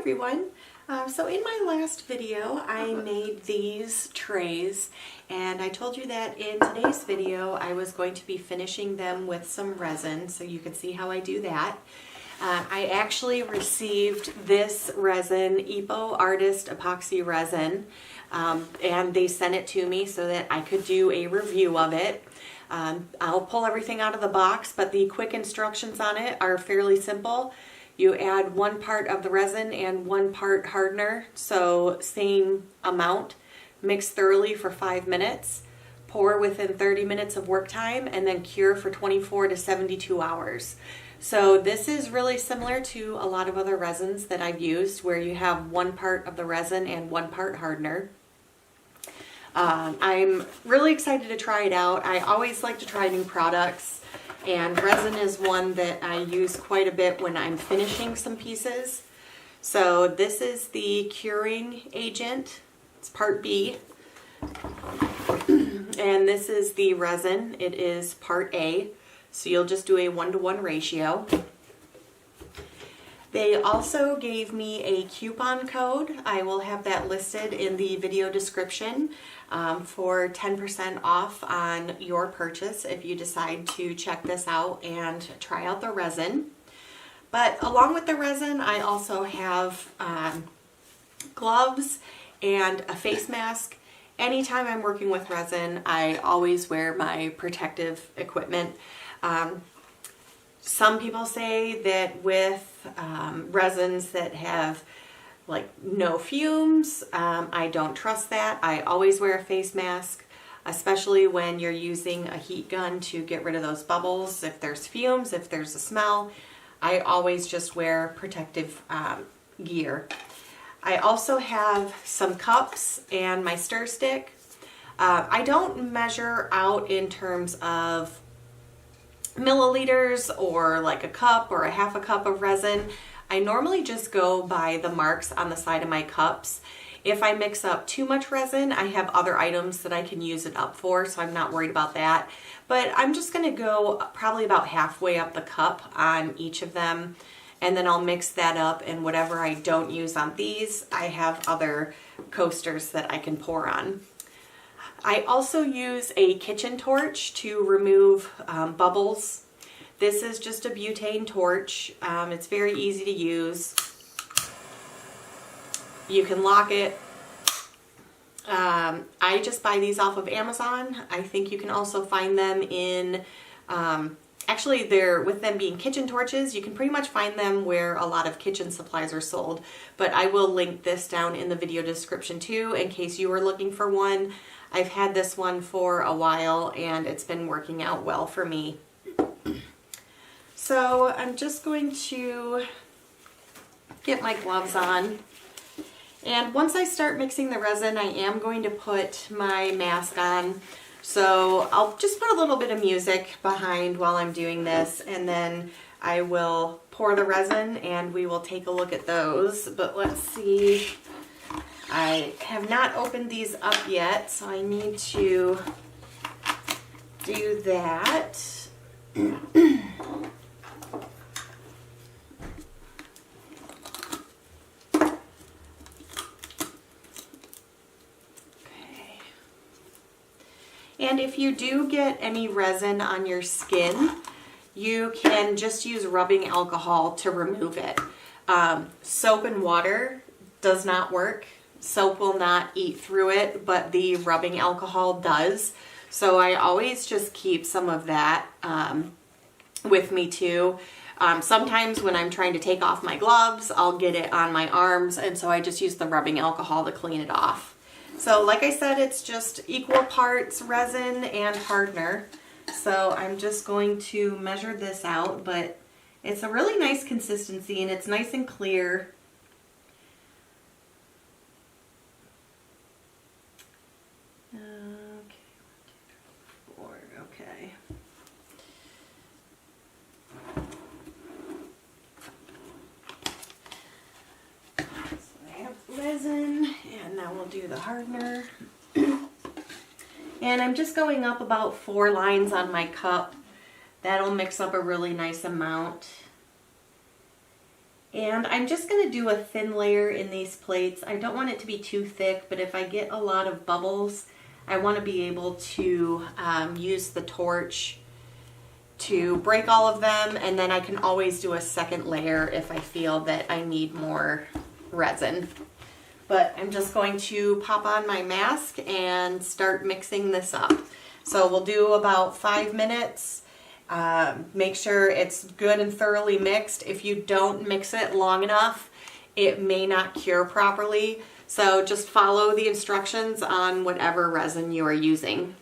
everyone. So in my last video I made these trays, and I told you that in today's video I was going to be finishing them with some resin, so you can see how I do that. I actually received this resin, Epoartist Epoxy Resin, and they sent it to me so that I could do a review of it. I'll pull everything out of the box, but the quick instructions on it are fairly simple. You add 1 part of the resin and 1 part hardener, so same amount. Mix thoroughly for 5 minutes. Pour within 30 minutes of work time, and then cure for 24 to 72 hours. So this is really similar to a lot of other resins that I've used, where you have 1 part of the resin and 1 part hardener. I'm really excited to try it out. I always like to try new products, and resin is one that I use quite a bit when I'm finishing some pieces. So this is the curing agent. It's part B. And this is the resin. It is part A. So you'll just do a 1-to-1 ratio. They also gave me a coupon code. I will have that listed in the video description for 10% off on your purchase if you decide to check this out and try out the resin. But along with the resin, I also have gloves and a face mask. Anytime I'm working with resin, I always wear my protective equipment. Some people say that with resins that have like no fumes, I don't trust that. I always wear a face mask, especially when you're using a heat gun to get rid of those bubbles. If there's fumes, if there's a smell, I always just wear protective gear. I also have some cups and my stir stick. I don't measure out in terms of milliliters or like a cup or a half a cup of resin. I normally just go by the marks on the side of my cups. If I mix up too much resin, I have other items that I can use it up for, so I'm not worried about that. But I'm just going to go probably about halfway up the cup on each of them, and then I'll mix that up, and whatever I don't use on these, I have other coasters that I can pour on. I also use a kitchen torch to remove bubbles. This is just a butane torch. It's very easy to use. You can lock it. I just buy these off of Amazon. I think you can also find them in, actually with them being kitchen torches, you can pretty much find them where a lot of kitchen supplies are sold. But I will link this down in the video description too, in case you were looking for one. I've had this one for a while and it's been working out well for me. So I'm just going to get my gloves on. And once I start mixing the resin, I am going to put my mask on. So I'll just put a little bit of music behind while I'm doing this, and then I will pour the resin and we will take a look at those. But let's see. I have not opened these up yet, so I need to do that. Okay. And if you do get any resin on your skin, you can just use rubbing alcohol to remove it. Soap and water does not work. Soap will not eat through it, but the rubbing alcohol does. So I always just keep some of that with me too. Sometimes when I'm trying to take off my gloves, I'll get it on my arms, and so I just use the rubbing alcohol to clean it off. So like I said, it's just equal parts resin and hardener. So I'm just going to measure this out, but it's a really nice consistency and it's nice and clear. Okay. So I have resin, and now we'll do the hardener. And I'm just going up about 4 lines on my cup. That'll mix up a really nice amount. And I'm just going to do a thin layer in these plates. I don't want it to be too thick, but if I get a lot of bubbles, I want to be able to use the torch to break all of them, and then I can always do a second layer if I feel that I need more resin. But I'm just going to pop on my mask and start mixing this up. So we'll do about 5 minutes. Make sure it's good and thoroughly mixed. If you don't mix it long enough, it may not cure properly. So just follow the instructions on whatever resin you are using.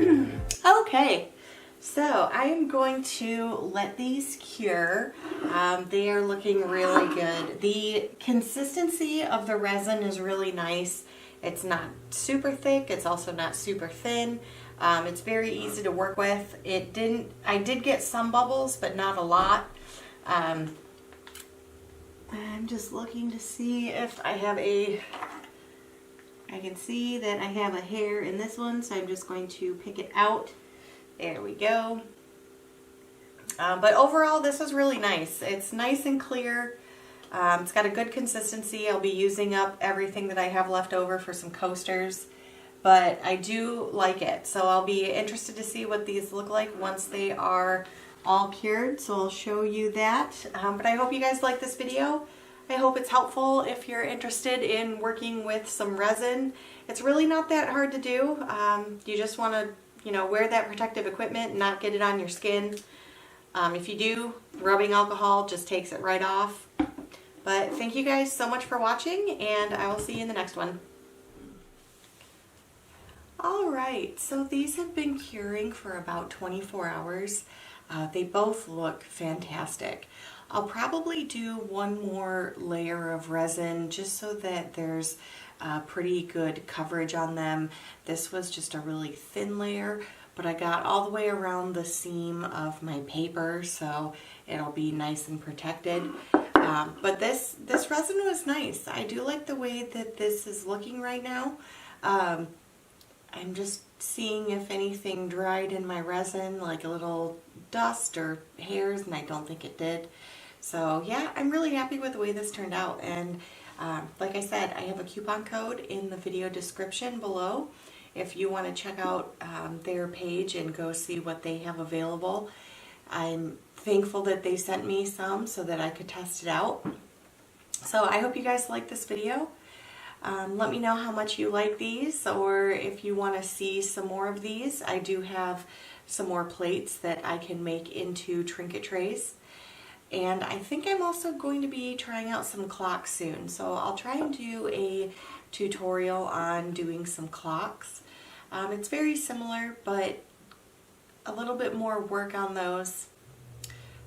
Okay, so I am going to let these cure. They are looking really good. The consistency of the resin is really nice. It's not super thick, it's also not super thin. It's very easy to work with. I did get some bubbles, but not a lot. I'm just looking to see if I can see that I have a hair in this one, so I'm just going to pick it out. There we go. But overall, this is really nice. It's nice and clear. It's got a good consistency. I'll be using up everything that I have left over for some coasters, but I do like it. So I'll be interested to see what these look like once they are all cured. So I'll show you that. But I hope you guys like this video. I hope it's helpful if you're interested in working with some resin. It's really not that hard to do. You just want to, wear that protective equipment and not get it on your skin. If you do, rubbing alcohol just takes it right off. But thank you guys so much for watching, and I will see you in the next one. Alright, so these have been curing for about 24 hours. They both look fantastic. I'll probably do one more layer of resin just so that there's pretty good coverage on them. This was just a really thin layer, but I got all the way around the seam of my paper, so it'll be nice and protected. But this resin was nice. I do like the way that this is looking right now. I'm just seeing if anything dried in my resin, like a little dust or hairs, and I don't think it did. So yeah, I'm really happy with the way this turned out. And like I said, I have a coupon code in the video description below if you want to check out their page and go see what they have available. I'm thankful that they sent me some so that I could test it out. So I hope you guys like this video. Let me know how much you like these, or if you want to see some more of these. I do have some more plates that I can make into trinket trays. And I think I'm also going to be trying out some clocks soon. So I'll try and do a tutorial on doing some clocks. It's very similar, but a little bit more work on those.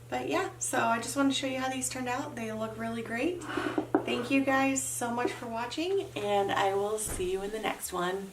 But yeah, so I just wanted to show you how these turned out. They look really great. Thank you guys so much for watching, and I will see you in the next one.